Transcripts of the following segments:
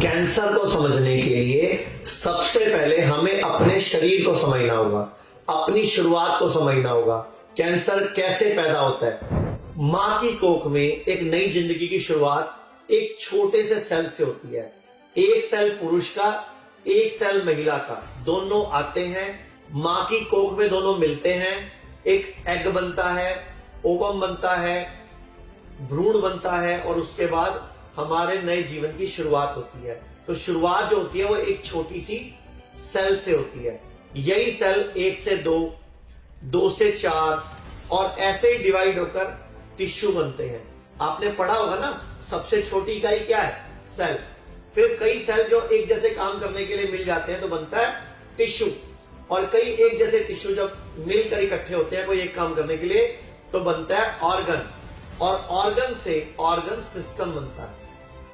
Cancer को समझने के लिए सबसे पहले हमें अपने शरीर को समझना होगा, अपनी शुरुआत को समझना होगा। कैंसर कैसे पैदा होता है? मां की कोख में एक नई जिंदगी की शुरुआत एक छोटे से सेल से होती है। एक सेल पुरुष का, एक सेल महिला का, दोनों आते हैं मां की कोख में, दोनों मिलते हैं, एक एग बनता है, ओवम बनता है, भ्रूण बनता है और उसके बाद हमारे नए जीवन की शुरुआत होती है। तो शुरुआत जो होती है वो एक छोटी सी सेल से होती है। यही सेल 1 से 2, 2 से 4 और ऐसे ही डिवाइड होकर टिश्यू बनते हैं। आपने पढ़ा होगा ना, सबसे छोटी इकाई क्या है? सेल। फिर कई सेल जो एक जैसे काम करने के लिए मिल जाते हैं तो बनता है टिश्यू, और कई एक जैसे टिश्यू जब मिलकर इकट्ठे होते हैं कोई एक काम करने के लिए तो बनता है ऑर्गन, और ऑर्गन से ऑर्गन सिस्टम बनता है,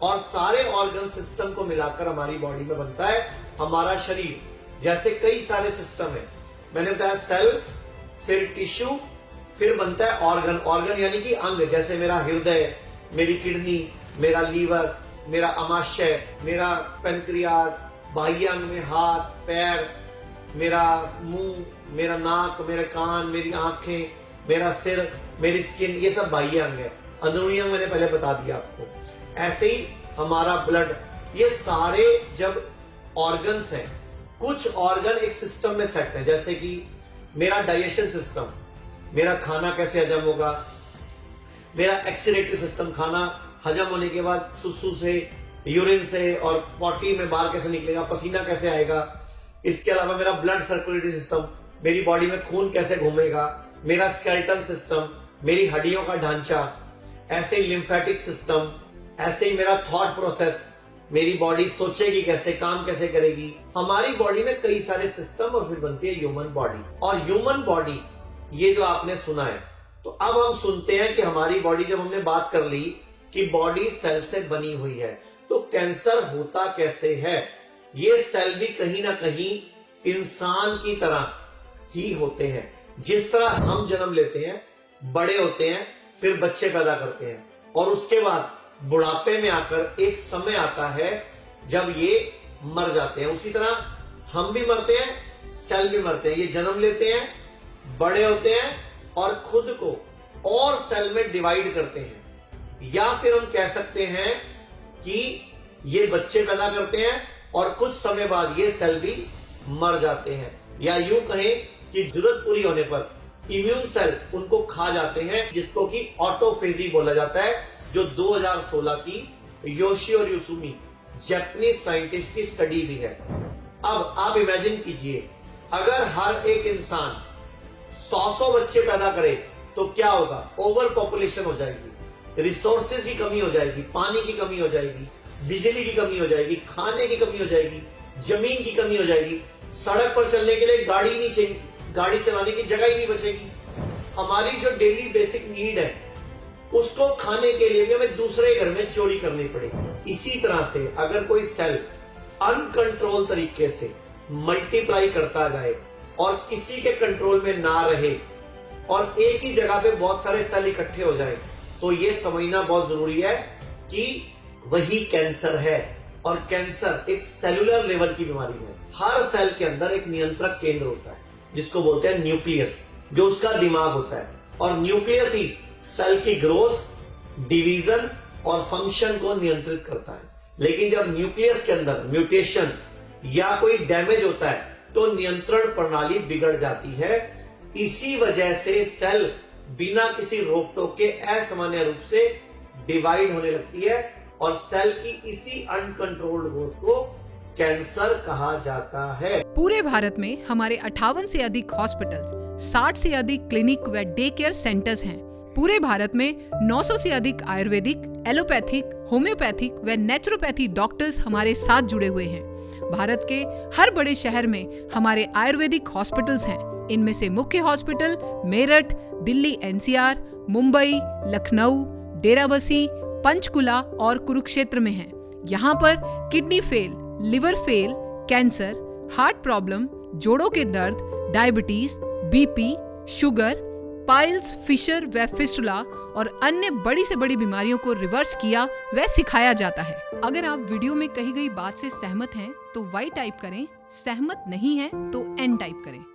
और सारे ऑर्गन सिस्टम को मिलाकर हमारी बॉडी में बनता है हमारा शरीर। जैसे कई सारे सिस्टम है, मैंने बताया सेल, फिर टिश्यू, फिर बनता है ऑर्गन। ऑर्गन यानी कि अंग, जैसे मेरा हृदय, मेरी किडनी, मेरा लीवर, मेरा अमाशय, मेरा पेनक्रियाज, बाह्य अंग में हाथ, पैर, मेरा मुंह, मेरा नाक, मेरे कान, मेरी आंखें, मेरा सिर, मेरी स्किन, ये सब बाह्य अंग है। अंदरूनी अंग मैंने पहले बता दिया आपको। ऐसे ही हमारा ब्लड, ये सारे जब ऑर्गन्स हैं, कुछ ऑर्गन एक सिस्टम में सेट है। जैसे कि मेरा डाइजेशन सिस्टम, मेरा खाना कैसे हजम होगा, मेरा एक्सीरेटरी सिस्टम, खाना हजम होने के बाद सुसु से, यूरिन से और पॉटी में बाहर कैसे निकलेगा, पसीना कैसे आएगा। इसके अलावा मेरा ब्लड सर्कुलेटरी सिस्टम, मेरी बॉडी में खून कैसे घूमेगा, मेरा स्केलेटन सिस्टम, मेरी हड्डियों का ढांचा, ऐसे ही लिम्फेटिक सिस्टम, ऐसे ही मेरा थॉट प्रोसेस, मेरी बॉडी सोचेगी कैसे, काम कैसे करेगी। हमारी बॉडी में कई सारे सिस्टम और फिर बनती है ह्यूमन बॉडी। और ह्यूमन बॉडी, ये जो आपने सुना है, तो अब हम सुनते हैं कि हमारी बॉडी, जब हमने बात कर ली कि बॉडी सेल से बनी हुई है, तो कैंसर होता कैसे है? ये सेल भी कहीं ना कहीं इंसान की तरह ही होते हैं। जिस तरह हम जन्म लेते हैं, बड़े होते हैं, फिर बच्चे पैदा करते हैं, और उसके बाद बुढ़ापे में आकर एक समय आता है जब ये मर जाते हैं। उसी तरह हम भी मरते हैं, सेल भी मरते हैं। ये जन्म लेते हैं, बड़े होते हैं और खुद को और सेल में डिवाइड करते हैं। या फिर हम कह सकते हैं कि ये बच्चे पैदा करते हैं और कुछ समय बाद ये सेल भी मर जाते हैं। या यूं कहें कि जरूरत पूरी होने पर इम्यून सेल उनको खा जाते हैं, जिसको कि ऑटोफेजी बोला जाता है, जो 2016 की योशिओ युसुमी जापानीज साइंटिस्ट की स्टडी भी है। अब आप इमेजिन कीजिए, अगर हर एक इंसान 100 बच्चे पैदा करे तो क्या होगा? ओवर पॉपुलेशन हो जाएगी, रिसोर्सेज की कमी हो जाएगी, पानी की कमी हो जाएगी, बिजली की कमी हो जाएगी, खाने की कमी हो जाएगी, जमीन की कमी हो जाएगी, सड़क पर चलने के लिए गाड़ी नहीं चाहिए, गाड़ी चलाने की जगह ही नहीं बचेगी। हमारी जो डेली बेसिक नीड है उसको खाने के लिए भी हमें दूसरे घर में चोरी करनी पड़ेगी। इसी तरह से अगर कोई सेल अनकंट्रोल तरीके से मल्टीप्लाई करता जाए और किसी के कंट्रोल में ना रहे और एक ही जगह पे बहुत सारे सेल इकट्ठे हो जाए, तो ये समझना बहुत जरूरी है कि वही कैंसर है। और कैंसर एक सेलुलर लेवल की बीमारी है। हर सेल के अंदर एक नियंत्रक केंद्र होता है जिसको बोलते हैं न्यूक्लियस, जो उसका दिमाग होता है, और न्यूक्लियस ही सेल की ग्रोथ, डिवीजन और फंक्शन को नियंत्रित करता है। लेकिन जब न्यूक्लियस के अंदर म्यूटेशन या कोई डैमेज होता है तो नियंत्रण प्रणाली बिगड़ जाती है। इसी वजह से सेल बिना किसी रोक टोक के असामान्य रूप से डिवाइड होने लगती है, और सेल की इसी अनकंट्रोल्ड ग्रोथ को कैंसर कहा जाता है। पूरे भारत में हमारे 58 से अधिक हॉस्पिटल्स, 60 से अधिक क्लिनिक व डे केयर सेंटर्स हैं। पूरे भारत में 900 से अधिक आयुर्वेदिक, एलोपैथिक, होम्योपैथिक व नेचुरोपैथी डॉक्टर्स हमारे साथ जुड़े हुए हैं। भारत के हर बड़े शहर में हमारे आयुर्वेदिक हॉस्पिटल्स हैं। इनमें से मुख्य हॉस्पिटल मेरठ, दिल्ली NCR, मुंबई, लखनऊ, डेराबसी, पंचकुला और कुरुक्षेत्र में हैं। यहाँ पर kidney fail, liver fail, cancer, heart problem, जोड़ों के दर्द, diabetes, BP, sugar, piles, fissure व फिस्टुला, और अन्य बड़ी से बड़ी बीमारियों को रिवर्स किया व सिखाया जाता है। अगर आप वीडियो में कही गई बात से सहमत हैं तो Y टाइप करें, सहमत नहीं है तो N टाइप करें।